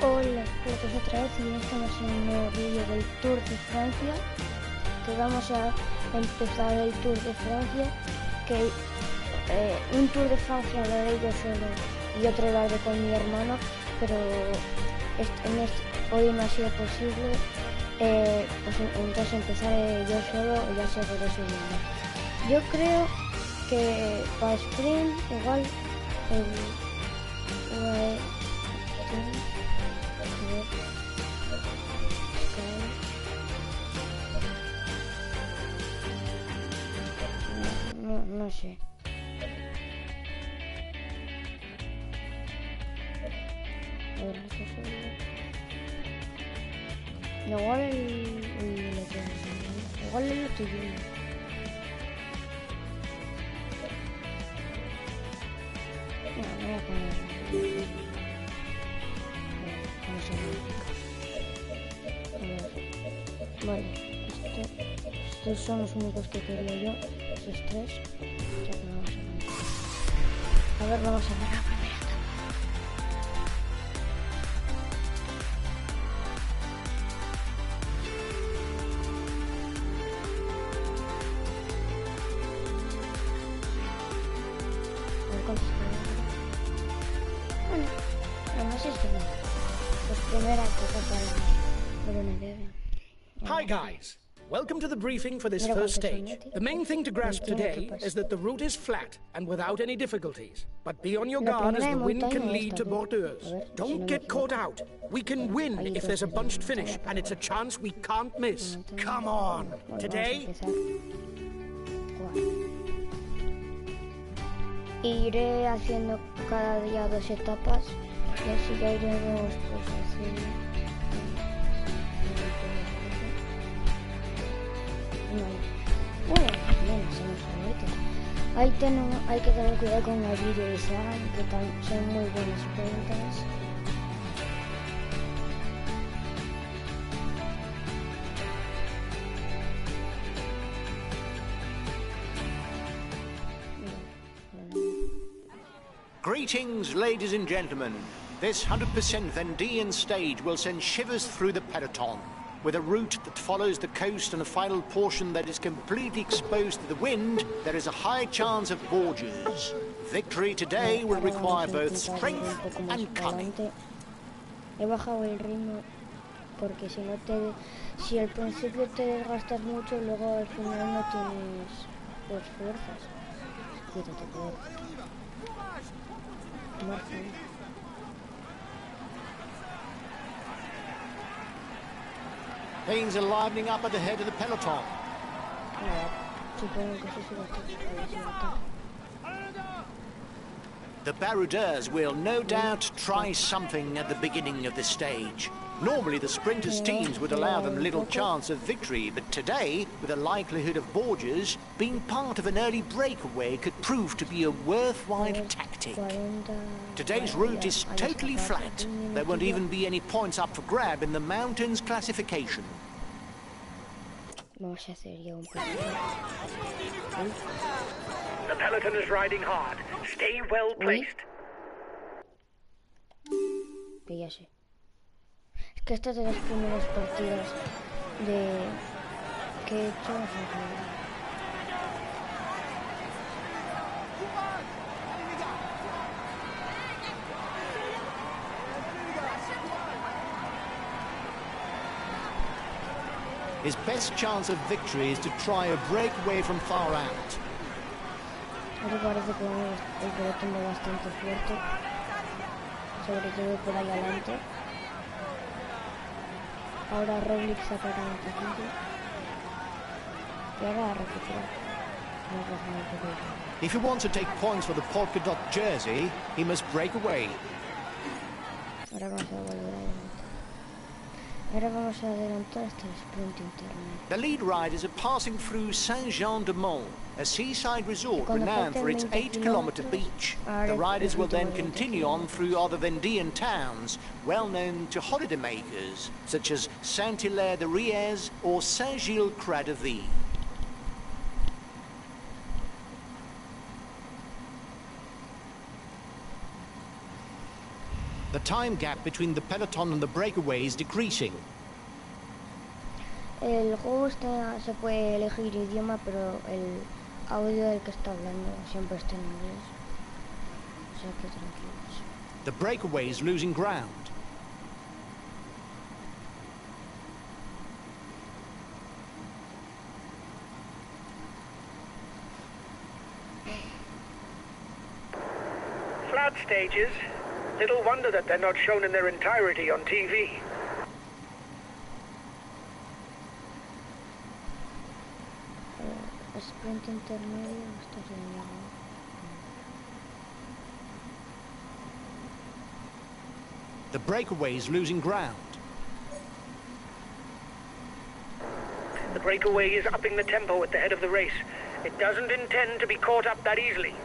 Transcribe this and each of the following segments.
Hola, pues otra vez y estamos en un nuevo vídeo del Tour de Francia, que vamos a empezar el Tour de Francia, que un Tour de Francia lo haré yo solo y otro lo haré con mi hermano, pero hoy no ha sido posible, pues entonces empezaré yo solo y ya seguiré subiendo. Yo creo que para sprint igual no sé. A ver, igual el lo estoy viendo. No, voy a poner. Vale, estos son los únicos que quería yo, esos tres. Ya que vamos a ver, vamos a ver la primera etapa. A ver cuántos quedan. Bueno, además es que no. Pues primera etapa para una debe. Hi guys, welcome to the briefing for this first stage. The main thing to grasp today is that the route is flat and without any difficulties. But be on your guard as the wind can lead to borders. Don't get caught out. We can win if there's a bunched finish, and it's a chance we can't miss. Come on, today... Iré haciendo cada día 2 etapas y así ya iremos pues así. Hay que tener cuidado con el vídeo de Sagan, que son muy buenas cuentas. Greetings, ladies and gentlemen. This 100% Vendean stage will send shivers through the peloton. With a route that follows the coast and a final portion that is completely exposed to the wind, there is a high chance of gorges. Victory today will require both strength and cunning. He bajado el ritmo porque si al principio te desgastas mucho, luego al final no tienes pues fuerzas. Quítate, Things are livening up at the head of the peloton. The baroudeurs will no doubt try something at the beginning of the stage. Normally the sprinters' teams would allow them little chance of victory, but today, with the likelihood of Borges, being part of an early breakaway could prove to be a worthwhile tactic. Today's route is totally flat. There won't even be any points up for grab in the mountains classification. The peloton is riding hard. Stay well placed. Píllase. Es que estas de las primeras partidas que he hecho no son tan... His best chance of victory is to try a breakaway from far out. Me parece que el pelotón va bastante fuerte, sobre todo por ahí adelante. Ahora Roglic sacará un poquito y ahora a recuperar. If he wants to take points for the polka dot jersey, he must break away. Ahora vamos a volver adelante. Ahora vamos a adelantar hasta el sprint interno. The lead riders are passing through Saint-Jean-de-Mont, a seaside resort renowned for its 8-kilometer beach. The riders will then continue on through other Vendean towns, well known to holidaymakers, such as Saint-Hilaire-de-Riez or Saint-Gilles-Croix-de-Vie. The time gap between the peloton and the breakaway is decreasing. El juego se puede elegir idioma, pero el audio del que está hablando siempre está en inglés. O sea que tranquilos. The breakaway is losing ground. Flat stages. Little wonder that they're not shown in their entirety on TV. Sprint intermedio, esto sería... The breakaway is losing ground. The breakaway is upping the tempo at the head of the race. It doesn't intend to be caught up that easily.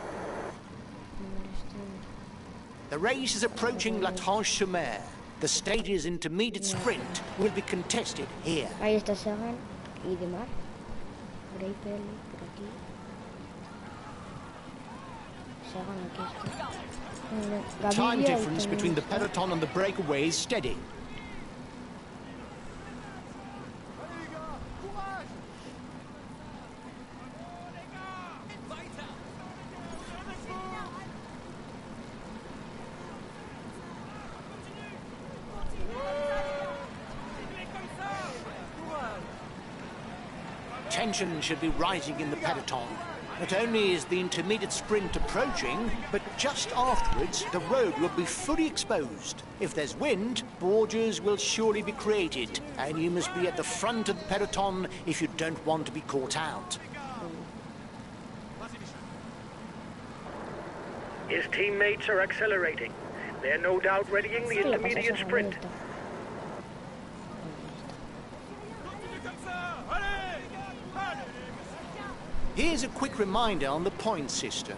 The race is approaching La Tranche-sur-Mer. The stage's intermediate sprint will be contested here. Ahí está Sagan y Demar. Greipel por aquí. Sagan aquí está. Time difference between the peloton and the breakaway is steady. Tension should be rising in the peloton. Not only is the intermediate sprint approaching, but just afterwards the road will be fully exposed. If there's wind, borders will surely be created, and you must be at the front of the peloton if you don't want to be caught out. His teammates are accelerating. They're no doubt readying the intermediate sprint. Here's a quick reminder on the point system.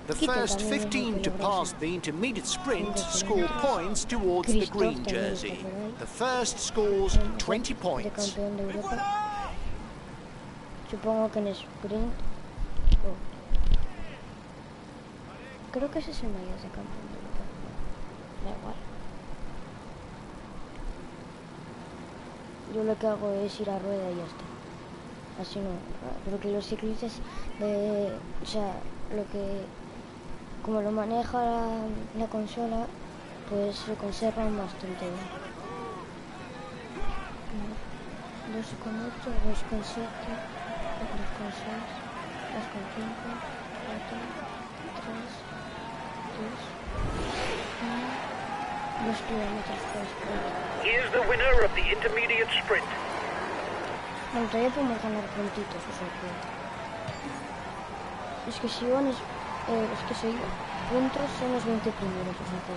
The first 15 to pass the intermediate sprint score points towards the green jersey. The first scores 20 points. Supongo que en sprint... Creo que ese es el mayor de campeón de Europa. Da igual. Yo lo que hago es ir a rueda y ya está. Así no, porque los ciclistas, o sea, lo que, como lo maneja la consola, pues se conservan bastante bien. 2,8, 2,7, 2,6, 2,5, 4, 3, 2, 1, 2 kilómetros por sprint. Here's the winner of the intermediate sprint. Bueno, todavía podemos ganar puntitos, o sea que... Es que si van... es que si puntos son los 20 primeros, o sea que...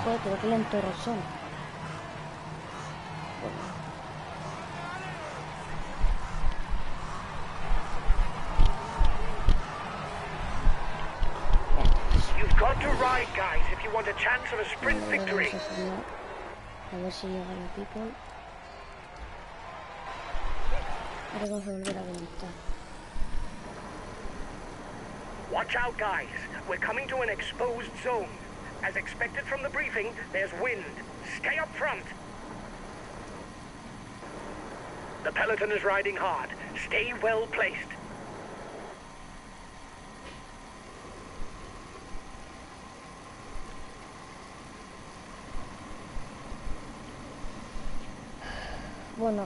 Joder, pero qué lentos son. You've got to ride, guys, if you want a chance of a sprint victory. A ver si llega la people. Ahora vamos a volver a conectar. Watch out, guys. We're coming to an exposed zone. As expected from the briefing, there's wind. Stay up front. The peloton is riding hard. Stay well placed. Bueno,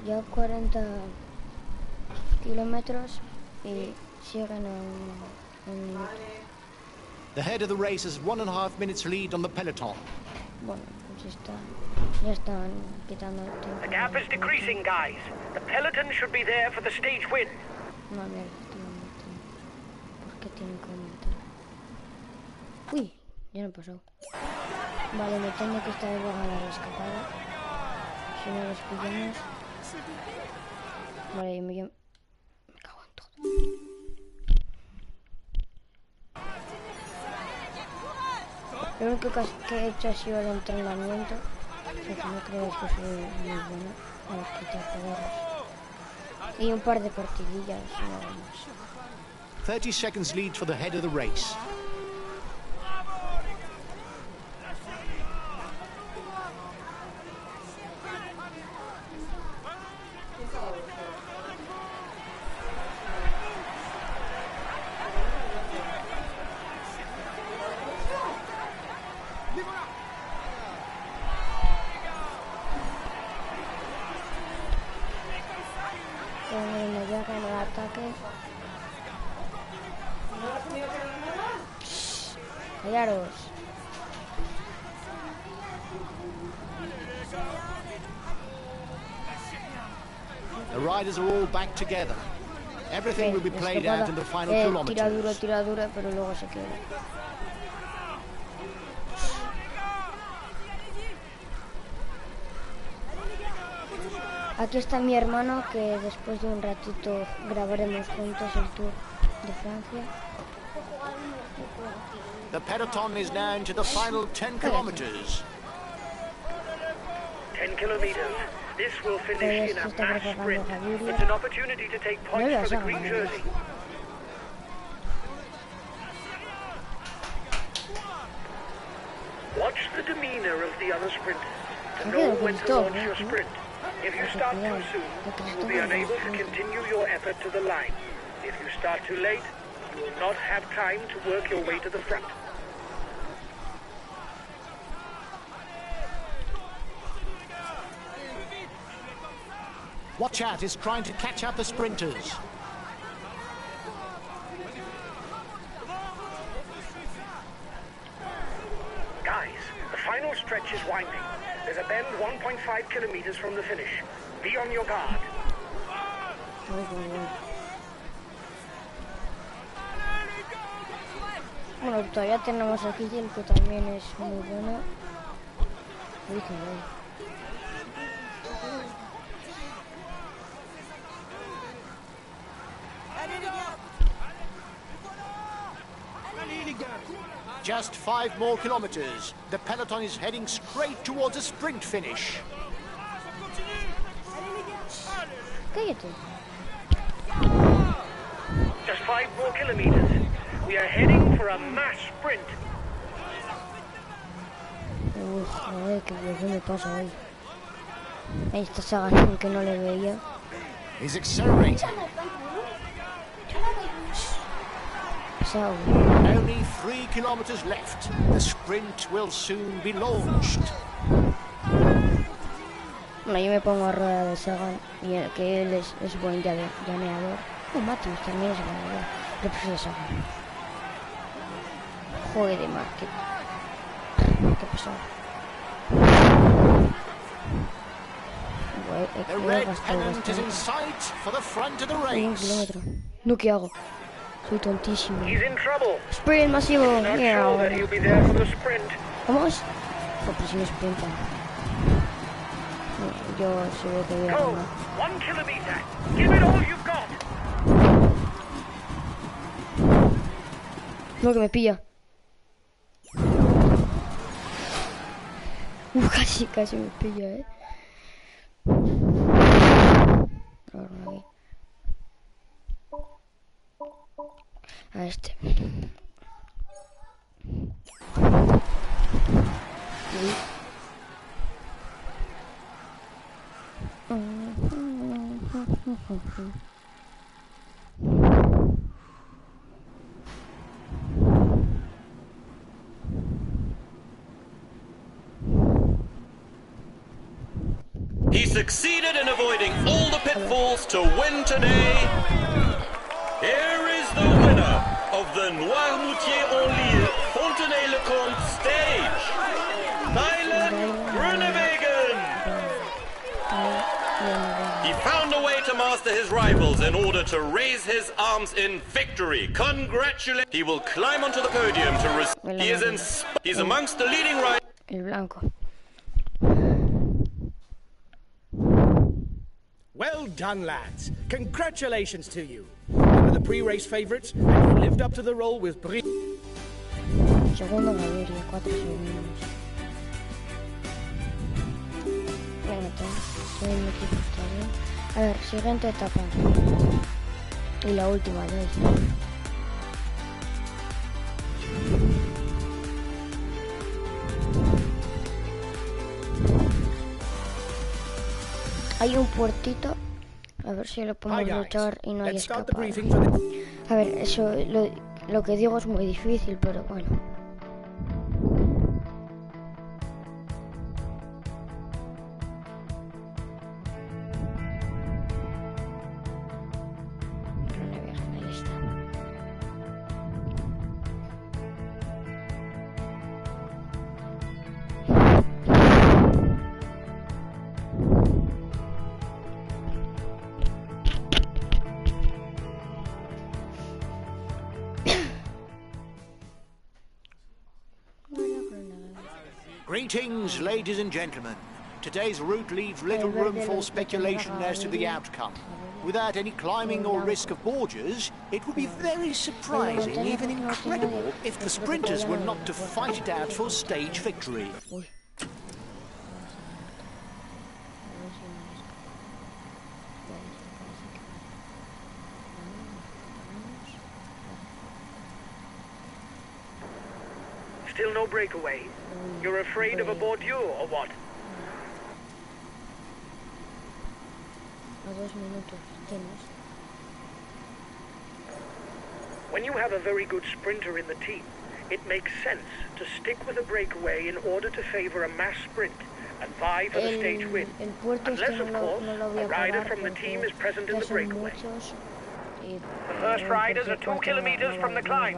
ya 40 kilómetros y siguen a un minuto. The head of the race has 1.5 minutes lead on the peloton. Bueno, pues ya están quitando el tiempo. The gap is decreasing, guys. The peloton should be there for the stage win. No, mira, ¿por qué tienen que aumentar? Uy, ya no he pasado. Vale, me tengo que esta vez va a ganar la escapada. Si no los pillamos. Vale, me cago en todo. Lo único que he hecho ha sido el entrenamiento. O sea que no creo que soy muy bueno a los quitar poderes. Y un par de partidillas, nada más. 30 seconds lead for the head of the race. Ya que en el ataque. Callaros. The riders are all back together. Everything will be played out in the final kilometers. Tira duro, pero luego se queda. Aquí está mi hermano, que después de un ratito grabaremos juntos el Tour de Francia. The peloton is now into the final 10 kilometers. 10 kilometers. This will finish in a mass sprint. It's an opportunity to take points for the green jersey. Watch the demeanor of the other sprinters to know when to launch your sprint. If you start too soon, you will be unable to continue your effort to the line. If you start too late, you will not have time to work your way to the front. Watch out, he's trying to catch up the sprinters. Guys, the final stretch is winding. There's a bend 1.5 kilometers from the finish. Be on your guard. Bueno, todavía tenemos aquí el que también es muy bueno. Uy, qué bueno. Just 5 more kilometers. The peloton is heading straight towards a sprint finish. Cállate. Just 5 more kilometers. We are heading for a mass sprint. Joder, ¿qué me pasa hoy? Ahí está Sagan, que no le veía. He's accelerating. Only 3 kilometers left. The sprint will soon be launched. Bueno, yo me pongo a rueda de Sagan, y que él es buen llaneador. Matthews también es buen llaneador. Yo prefiero Sagan. Joder, Market. Qué pesado. The red pennant is in sight for the front of the race. No, ¿qué hago? Soy tontísimo. He's in trouble. Sprint masivo. Not sure that he'll be there for the sprint. ¿Vamos? Pues si me sprintan. Yo seguro que voy a ganar. 1 kilometer. Give it all you've got. No, que me pilla. Casi me pilla, Ahora a este. He succeeded in avoiding all the pitfalls to win today. Here is the winner of the Noirmoutier-en-Lille Fontenay-le-Comte stage, Thailand Groenewegen. He found a way to master his rivals in order to raise his arms in victory. Congratulations! He will climb onto the podium to he's amongst the leading riders. El blanco. Well done, lads. Congratulations to you. You were the pre-race favourites, and you lived up to the role with Segundo Gaviria, 4 segundos. Bueno, todo el equipo está bien. A ver, siguiente etapa. Y la última de hoy. hay un puertito. A ver si lo podemos luchar y no hay escapada. A ver, eso lo que digo es muy difícil, pero bueno. Greetings, ladies and gentlemen. Today's route leaves little room for speculation as to the outcome. Without any climbing or risk of borders, it would be very surprising, even incredible, if the sprinters were not to fight it out for stage victory. Still no breakaway? You're afraid of a bordure or what? When you have a very good sprinter in the team, it makes sense to stick with a breakaway in order to favor a mass sprint and vie for the stage win. Unless, of course, a rider from the team is present in the breakaway. The first riders are 2 kilometers from the climb.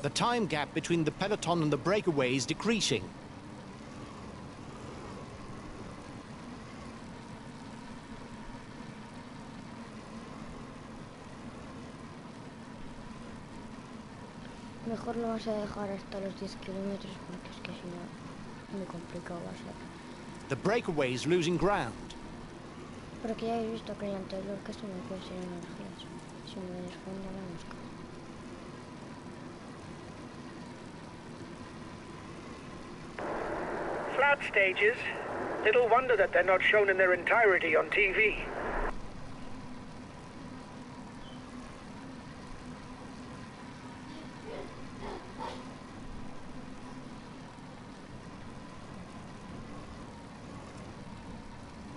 The time gap between the peloton and the breakaway is decreasing. Mejor lo vas a dejar hasta los 10 kilómetros porque es que si no, muy complicado va a ser. The breakaway is losing ground. Pero que ya habéis visto que el anterior que esto no puede ser energías. Si me desfondo la mosca. Flat stages. Little wonder that they're not shown in their entirety on TV.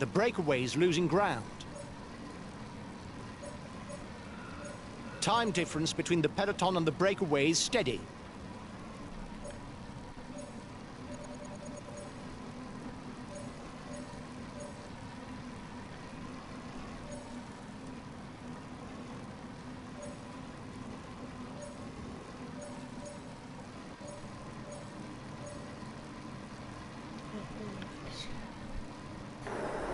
The breakaway is losing ground. Time difference between the peloton and the breakaway is steady.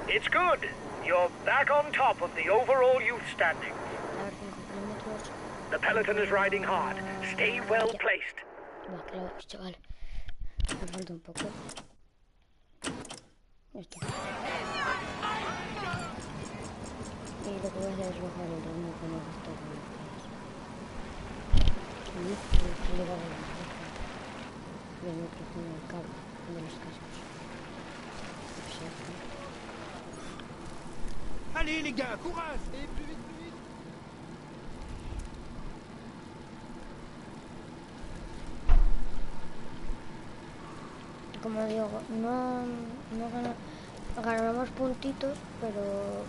It's good. You're back on top of the overall youth standing. The peloton is riding hard. Stay well placed. Claro, chaval. Me falta un poco. Esto. Y lo que voy a hacer es bajar el ritmo con el resto de los del micrófono al cable de los cascos. Allez les gars, courage! Et plus vite, plus vite! Como digo, no ganamos puntitos, pero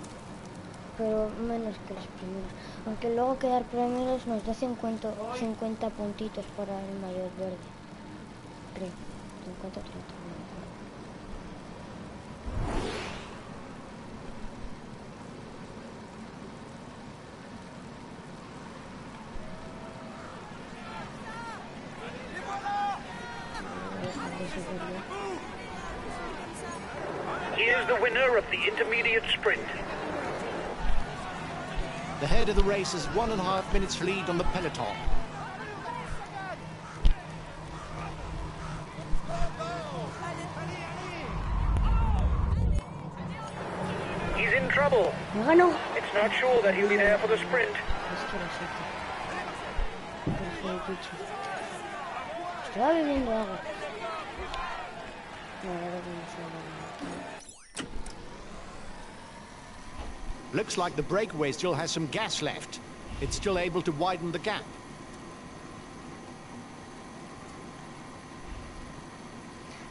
menos que los primeros. Aunque luego quedar primeros nos da 50 puntitos para el maillot verde. Creo, 50 o 30. Here's the winner of the intermediate sprint. The head of the race has 1.5 minutes lead on the peloton. He's in trouble. It's not sure that he'll be there for the sprint. Looks like the breakaway still has some gas left. It's still able to widen the gap.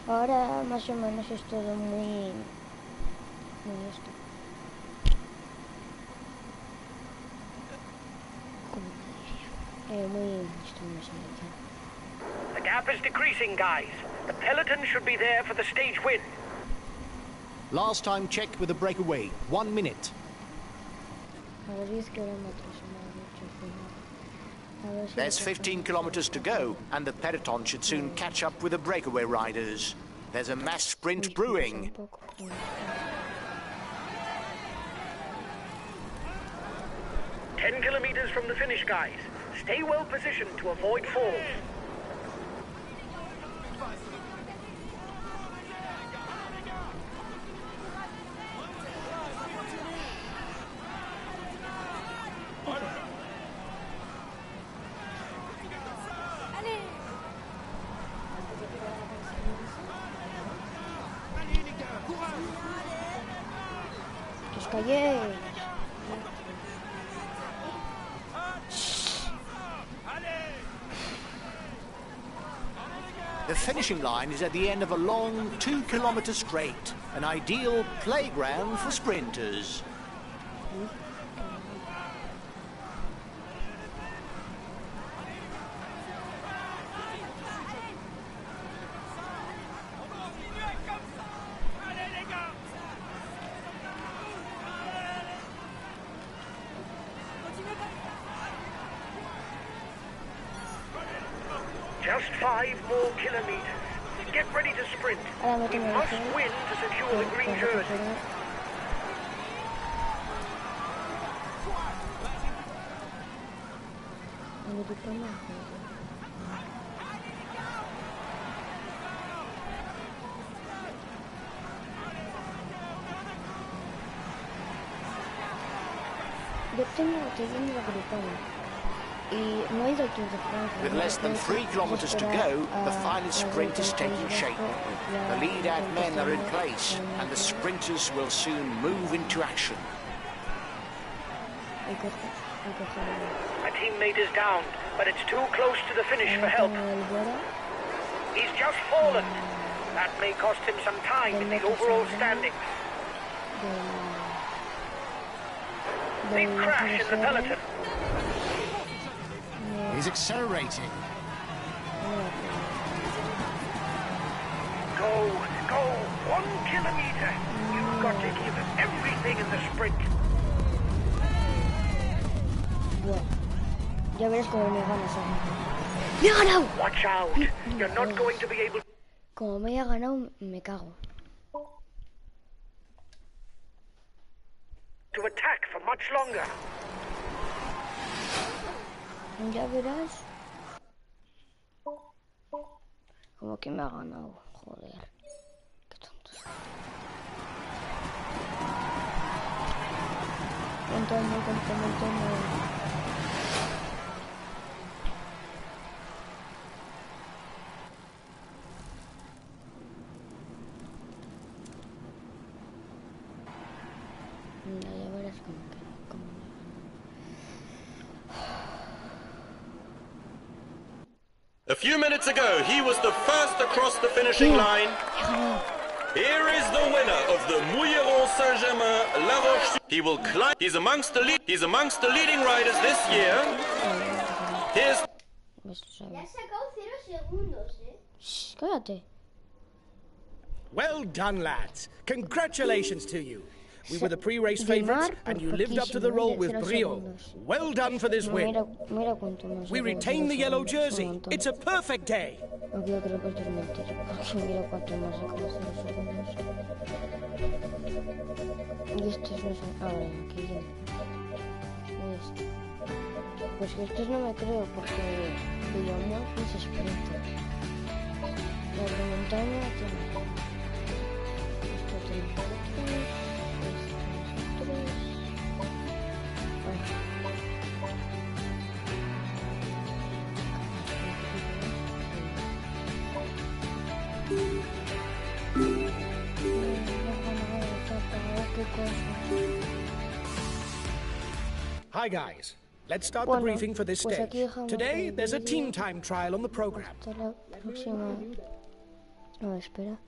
Ahora más o menos es todo muy esto. ¿Cómo diría? Muy esto no sé. The gap is decreasing, guys. The peloton should be there for the stage win. Last time check with the breakaway. 1 minute. A 10 kilómetros. There's 15 kilometers to go, and the peloton should soon catch up with the breakaway riders. There's a mass sprint brewing. 10 kilometers from the finish, guys. Stay well positioned to avoid falls. The finishing line is at the end of a long 2-kilometer straight, an ideal playground for sprinters. Just 5 more kilometers. Get ready to sprint. We must win to secure the green jersey. With less than 3 kilometers to go, the final sprint is taking shape. The lead-out men are in place, and the sprinters will soon move into action. A teammate is down, but it's too close to the finish for help. He's just fallen. That may cost him some time in the overall standings. Big crash in the peloton. He's accelerating. Go, 1 kilometer. You've got to give everything in the sprint. Ya verás cómo me ganas. ¡Me ha ganado! Watch out. You're not going to be able... Como me haya ganado, me cago. to attack for much longer. Ya verás. Como que me ha ganado. Joder. Qué tontos. Contando. Ya verás como que... A few minutes ago, he was the first across the finishing line. Here is the winner of the Mouilleron Saint-Germain La Roche. He will climb. He's amongst the leading riders this year. Here's. Ya has sacado 0 segundos, Shh, cállate. Well done, lads. Congratulations to you. We were the pre-race favourites, and you lived up to the role with brio. Well done for this win. We retain the yellow jersey. It's a perfect day. No quiero que recortes mentira, porque mira cuánto más he conocido segundos. Y estos no son... Ahora, aquí ya. Pues que estos no me creo, porque digamos es sprinter. La de montaña tiene... Esto tiene 3. Hi guys, let's start the briefing for this stage. Today there's a team time trial on the program. No, espera.